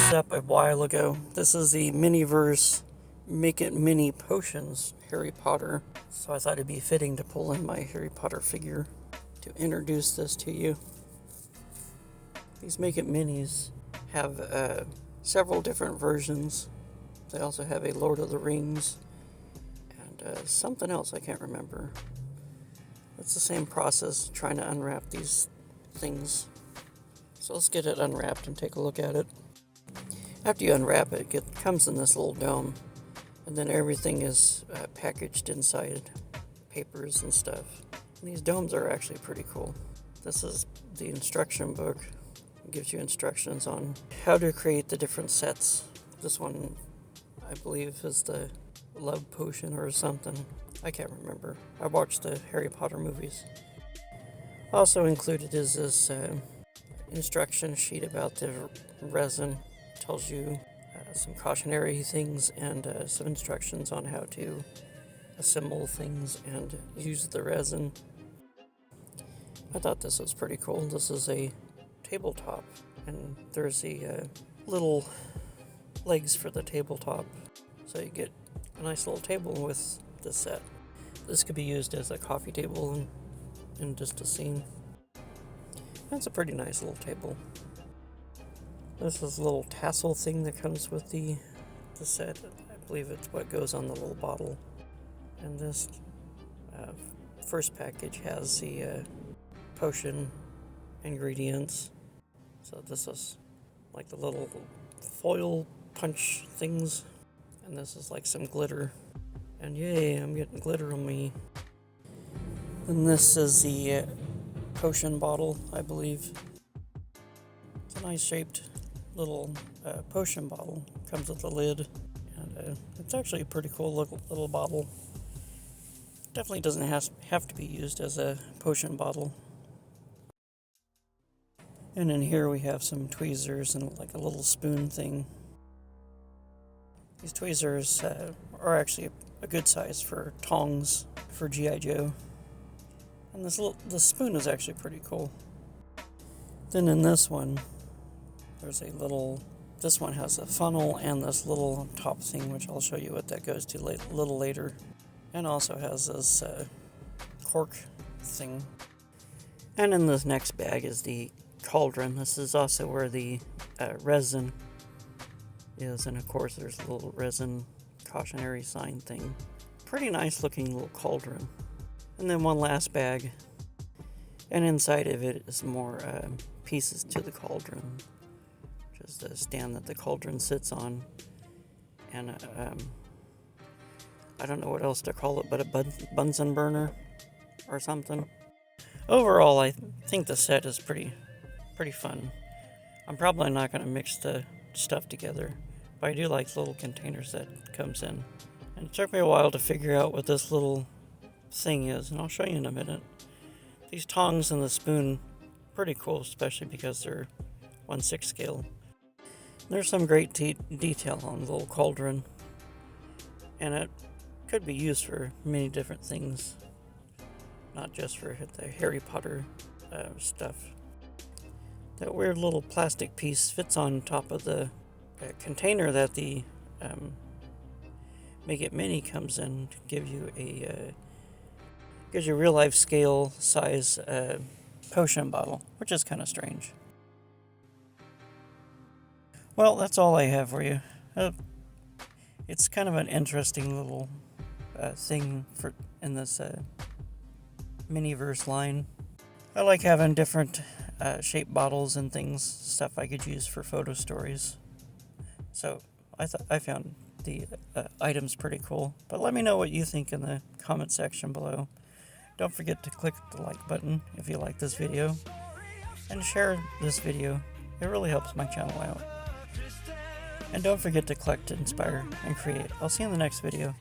this up a while ago. This is the Miniverse Make It Mini Potions Harry Potter. So I thought it'd be fitting to pull in my Harry Potter figure to introduce this to you. These Make It Minis have several different versions. They also have a Lord of the Rings and something else I can't remember. It's the same process trying to unwrap these things. So let's get it unwrapped and take a look at it. After you unwrap it, it comes in this little dome, and then everything is packaged inside papers and stuff. And these domes are actually pretty cool. This is the instruction book. It gives you instructions on how to create the different sets. This one, I believe, is the love potion or something. I can't remember. I watched the Harry Potter movies. Also included is this instruction sheet about the resin. It tells you some cautionary things and some instructions on how to assemble things and use the resin. I thought this was pretty cool. This is a tabletop, and there's the little legs for the tabletop, so you get a nice little table with this set. This could be used as a coffee table in just a scene. That's a pretty nice little table. This is a little tassel thing that comes with the set. I believe it's what goes on the little bottle. And this first package has the potion ingredients. So this is like the little foil punch things. And this is like some glitter. And yay, I'm getting glitter on me. And this is the potion bottle, I believe. It's a nice shaped little potion bottle. Comes with a lid, and it's actually a pretty cool little bottle. Definitely doesn't have to be used as a potion bottle. And in here we have some tweezers and like a little spoon thing. These tweezers are actually a good size for tongs for g.i.joe. And this spoon is actually pretty cool. Then in this one, there's this one has a funnel and this little top thing, which I'll show you what that goes to a little later. And also has this cork thing. And in this next bag is the cauldron. This is also where the resin is, and of course there's a little resin cautionary sign thing. Pretty nice looking little cauldron. And then one last bag, and inside of it is more pieces to the cauldron, which is the stand that the cauldron sits on, and I don't know what else to call it, but a Bunsen burner or something. Overall, I think the set is pretty fun. I'm probably not going to mix the stuff together, but I do like the little containers that it comes in. And it took me a while to figure out what this little thing is, and I'll show you in a minute. These tongs and the spoon, pretty cool, especially because they're 1/6 scale. There's some great detail on the little cauldron, and it could be used for many different things, not just for the Harry Potter stuff. That weird little plastic piece fits on top of the container that the Make It Mini comes in to give you gives you a real life scale size potion bottle, which is kind of strange. Well, that's all I have for you. It's kind of an interesting little thing in this Miniverse line. I like having different shaped bottles and things, stuff I could use for photo stories. So I found the items pretty cool. But let me know what you think in the comment section below. Don't forget to click the like button if you like this video, and share this video. It really helps my channel out. And don't forget to collect, inspire, and create. I'll see you in the next video.